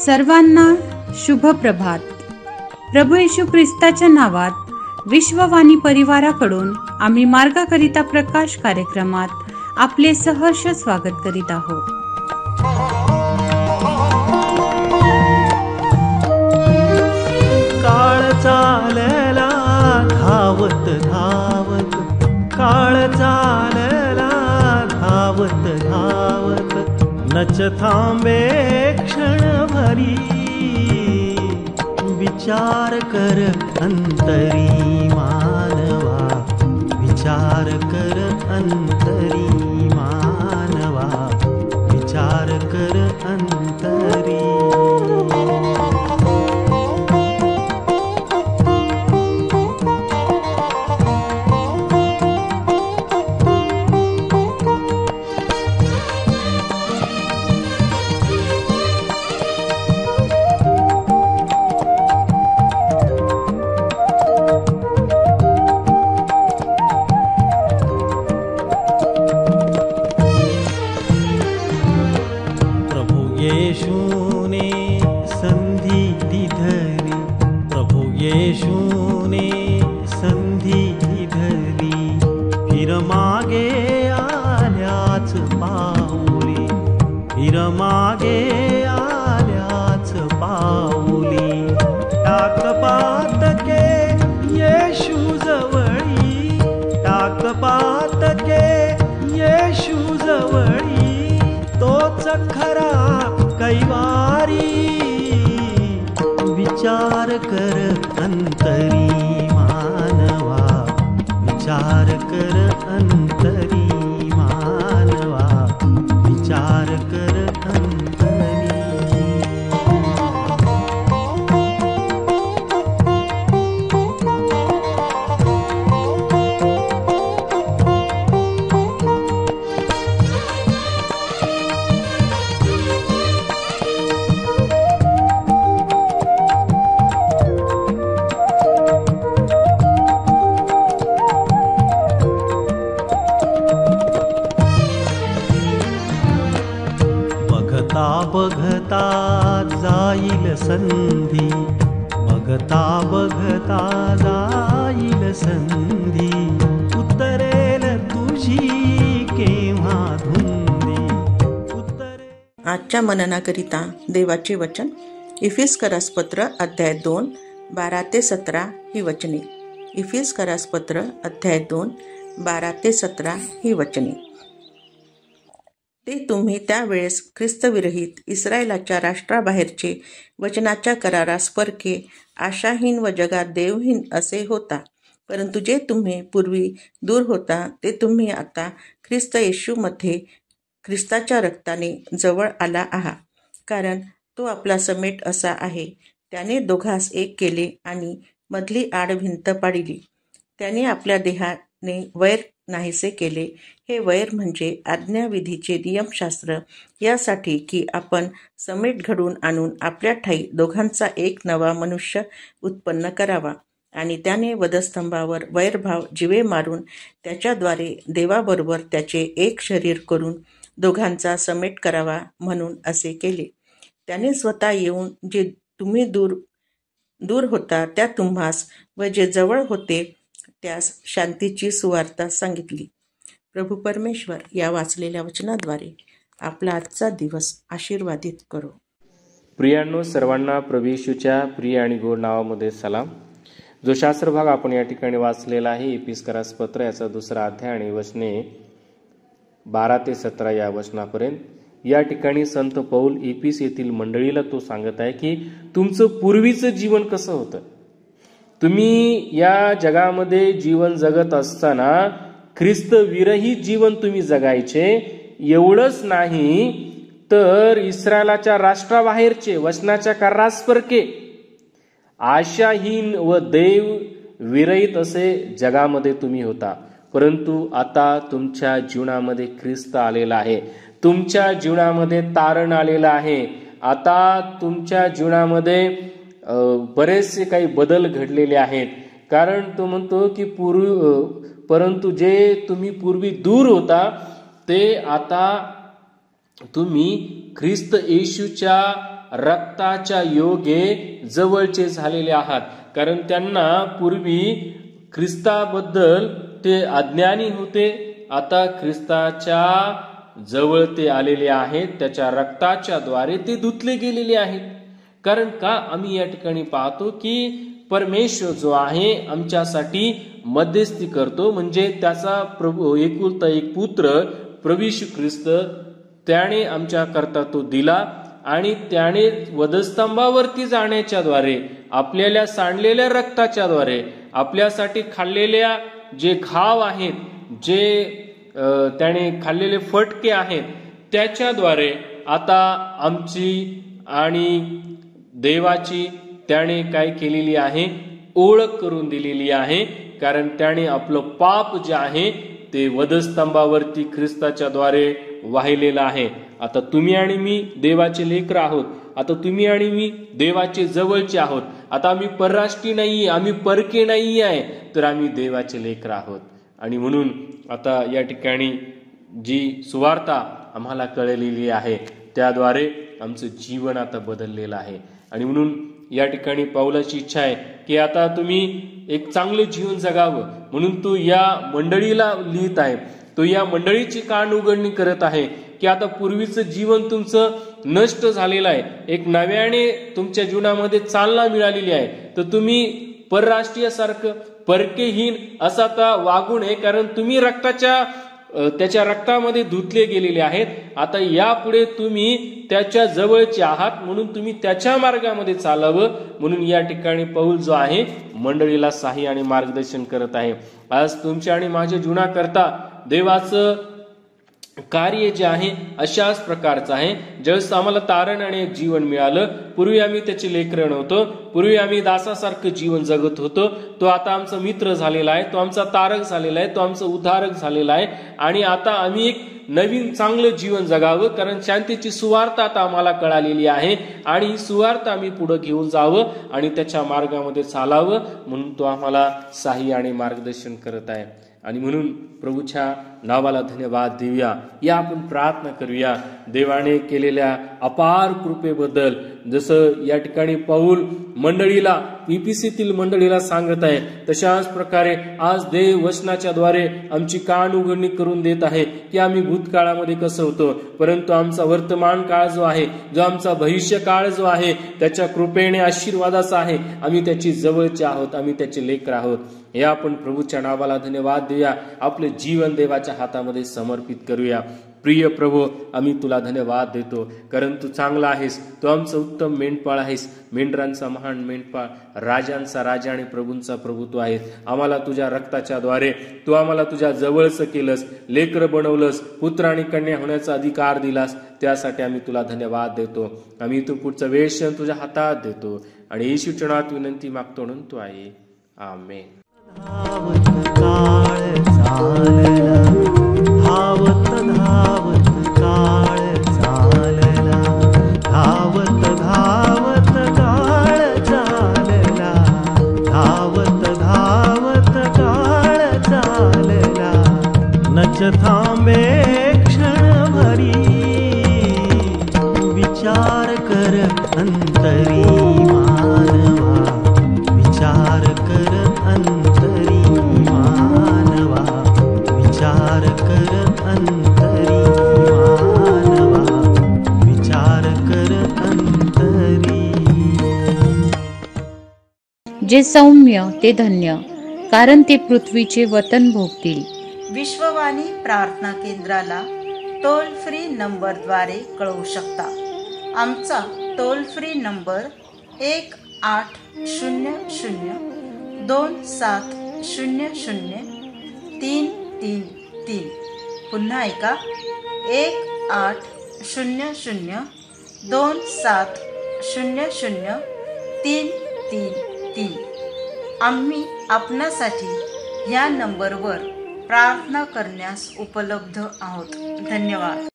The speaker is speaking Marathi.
सर्वांना शुभ प्रभात. प्रभू येशू ख्रिस्ताच्या नावात विश्ववाणी परिवाराकडून आम्ही मार्गाकरिता प्रकाश कार्यक्रमात आपले सहर्ष स्वागत करीत आहोत. काळ चालला धावत धावत, काळ चालला धावत धावत, नच थांबे क्षणभरी, विचार कर अंतरी मानवा, विचार कर अंतरी मानवा, विचार कर अंतरी. मागे आल्याच पाऊली, टाक पातके येशू जवळी, टाक पातके येशू जवळी, तोच खरा कैवारी, विचार कर अंतरी मानवा, विचार कर अंतरी मानवा, विचार कर बघता जाईल संधी, बघता बघता जाईल संधी, उतरेल तुझी केव्हा धुंदी, उतरे. आजच्या मननाकरिता देवाचे वचन इफिसकरास पत्र अध्याय 2 12 ते 17 ही वचने. इफिसकरास पत्र अध्याय 2 12 ते 17 ही वचने. ते तुम्ही त्यावेळेस ख्रिस्तविरहित इस्रायलाच्या राष्ट्राबाहेरचे वचनाच्या करारास परके, आशाहीन व जगात देवहीन असे होता. परंतु जे तुम्ही पूर्वी दूर होता ते तुम्ही आता ख्रिस्त येशूमध्ये ख्रिस्ताच्या रक्ताने जवळ आला आहात. कारण तो आपला समेट असा आहे, त्याने दोघास एक केले आणि मधली आड भिंत पाडिली. त्याने आपल्या देहाने वैर नाहीसे केले. हे वैर म्हणजे आज्ञाविधीचे नियमशास्त्र, यासाठी की आपण समेट घडवून आणून आपल्या ठायी दोघांचा एक नवा मनुष्य उत्पन्न करावा, आणि त्याने वधस्तंभावर वैरभाव जिवे मारून त्याच्याद्वारे देवाबरोबर त्याचे एक शरीर करून दोघांचा समेट करावा म्हणून असे केले. त्याने स्वतः येऊन जे तुम्ही दूर होता त्या तुम्हास व जे जवळ होते त्यास शांतीची सुवार्ता सांगितली. प्रभू परमेश्वर या वाचलेल्या वचनाद्वारे आपला आजचा दिवस आशीर्वादित करो. प्रियांनो, सर्वांना प्रभू येशूच्या प्रिय आणि गोड नावामध्ये सलाम. जो शास्त्रभाग आपण या ठिकाणी वाचलेला आहे इफिसकरास पत्र याचा 2रा अध्याय आणि वचने 12 ते 17 या वचनापर्यंत, या ठिकाणी संत पौल इफिस येथील मंडळीला तो सांगत आहे की तुमचं पूर्वीचं जीवन कसं होतं. तुम्ही या जगामध्ये जीवन जगत असताना ख्रिस्त विरहित जीवन तुम्ही जगायचे. एवढंच नाही तर इस्रायलाच्या राष्ट्राबाहेरचे वचनाच्या करारास परके, आशाहीन व देव विरहित असे जगामध्ये तुम्ही होता. परंतु आता तुमच्या जीवनामध्ये ख्रिस्त आलेला आहे, तुमच्या जीवनामध्ये तारण आलेलं आहे. आता तुमच्या जीवनामध्ये बरेचसे काही बदल घडलेले आहेत. कारण तो म्हणतो की परंतु जे तुम्ही पूर्वी दूर होता ते आता तुम्ही ख्रिस्त येशूच्या रक्ताच्या योगे जवळचे झालेले आहात. कारण त्यांना पूर्वी ख्रिस्ताबद्दल ते अज्ञानी होते, आता ख्रिस्ताच्या जवळ ते आलेले आहेत. त्याच्या रक्ताच्या द्वारे ते धुतले गेलेले आहेत. कारण का आम्ही या ठिकाणी पाहतो की परमेश्वर जो आहे आमच्यासाठी मध्यस्थी करतो, म्हणजे त्याचा प्रभू एकुलता एक पुत्र प्रभू येशू ख्रिस्त त्याने आमच्या करता तो दिला आणि त्याने वधस्तंभावरती जाण्याच्या द्वारे आपल्याला सांडलेल्या रक्ताच्या द्वारे आपल्यासाठी खाल्लेल्या जे घाव आहेत, जे त्याने खाल्लेले फटके आहेत, त्याच्याद्वारे आता आमची आणि देवाची त्याने काय केलेली आहे, ओळख करून दिलेली आहे. कारण त्याने आपलं पाप जे आहे ते वधस्तंभावरती ख्रिस्ताच्या द्वारे वाहिलेलं आहे. आता तुम्ही आणि मी देवाचे लेकर आहोत. आता तुम्ही आणि मी देवाचे जवळचे आहोत. आता आम्ही परराष्ट्रीय नाहीये, आम्ही परके नाही आहे, तर आम्ही देवाचे लेकर आहोत. आणि म्हणून आता या ठिकाणी जी सुवार्ता आम्हाला कळलेली आहे त्याद्वारे आमचं जीवन आता बदललेलं आहे. आणि म्हणून या ठिकाणी पौलाची इच्छा आहे की आता तुम्ही एक चांगलं जीवन जगावं, म्हणून तो या मंडळीला लिहित आहे. तो या मंडळीची कान उघडणी करत आहे की आता पूर्वीचं जीवन तुमचं नष्ट झालेलं आहे, एक नव्याने तुमच्या जीवनामध्ये चालना मिळालेली आहे. तर तुम्ही परराष्ट्रीयासारखं परकेहीन असं आता वागू नये, कारण तुम्ही त्याच्या रक्तामध्ये धुतले गेलेले आहेत. आता यापुढे तुम्ही त्याच्या जवळचे आहात, म्हणून तुम्ही त्याच्या मार्गामध्ये चालावं. म्हणून या ठिकाणी पौल जो आहे मंडळीला सहाय्य आणि मार्गदर्शन करत आहे. आज तुमच्या आणि माझ्या जीवनाकरता देवाचं कार्य जे आहे अशाच प्रकारचं आहे. ज्यावेळेस आम्हाला तारण आणि एक जीवन मिळालं, पूर्वी आम्ही त्याचे लेकरं नव्हतो, पूर्वी आम्ही दासासारखं जीवन जगत होतो, तो आता आमचा मित्र झालेला आहे, तो आमचा तारक झालेला आहे, तो आमचा उद्धारक झालेला आहे. आणि आता आम्ही एक नवीन चांगलं जीवन जगावं, कारण शांतीची सुवार्ता आता आम्हाला कळालेली आहे आणि ही सुवार्ता आम्ही पुढे घेऊन जावं आणि त्याच्या मार्गामध्ये चालावं. म्हणून तो आम्हाला सहाय्य आणि मार्गदर्शन करत आहे. आणि म्हणून प्रभूच्या नावाला धन्यवाद देऊया. या आपण प्रार्थना करूया देवाने केलेल्या अपार कृपेबद्दल. जसं या ठिकाणी पौल मंडळीला इफिसीतील मंडळीला सांगत आहे, तशाच प्रकारे आज देव वचनाच्या द्वारे आमची कान उघडणी करून देत आहे की आम्ही भूतकाळामध्ये कसं होतो, परंतु आमचा वर्तमान काळ जो आहे, जो आमचा भविष्य काळ जो आहे, त्याच्या कृपेने आशीर्वादाचा आहे. आम्ही त्याची जवळचे आहोत, आम्ही त्याचे लेकर आहोत. या आपण प्रभूच्या नावाला धन्यवाद देऊया. आपले जीवन देवाच्या हातामध्ये समर्पित करूया. प्रिय प्रभू, आम्ही तुला धन्यवाद देतो, कारण तू चांगला आहेस. तू आमचं उत्तम मेंढपाळ आहेस, मेंढरांचा महान मेंढपाळ, राजांचा राजा आणि प्रभूंचा प्रभू तू आहेस. आम्हाला तुझ्या रक्ताच्या द्वारे तू आम्हाला तुझ्या जवळचं केलंस, लेकर बनवलंस, पुत्र आणि कन्या होण्याचा अधिकार दिलास. त्यासाठी आम्ही तुला धन्यवाद देतो. आम्ही तू पुढचा वेळ तुझ्या हातात देतो आणि येशूच्या नावात विनंती मागतो म्हणून तू आहे. आमेन. धावत काळ चालला, धावत धावत काळ चालला, धावत धावत काळ चालला, धावत धावत काळ चालला. नच थांबे क्षणभरी, विचार कर अंतरी मानवा, विचार कर अंतरी मानवा, विचार कर अंतरी मानवा, विचार कर अंतरी. जे सौम्य ते धन्य, कारण ते पृथ्वीचे वतन भोगतील. विश्ववाणी प्रार्थना केंद्राला टोल फ्री नंबरद्वारे कळवू शकता. आमचा टोल फ्री नंबर 1-800-2700-333. पुन्हा ऐका, 1-800-2700-333. आम्ही आपणासाठी या नंबरवर प्रार्थना करण्यास उपलब्ध आहोत. धन्यवाद.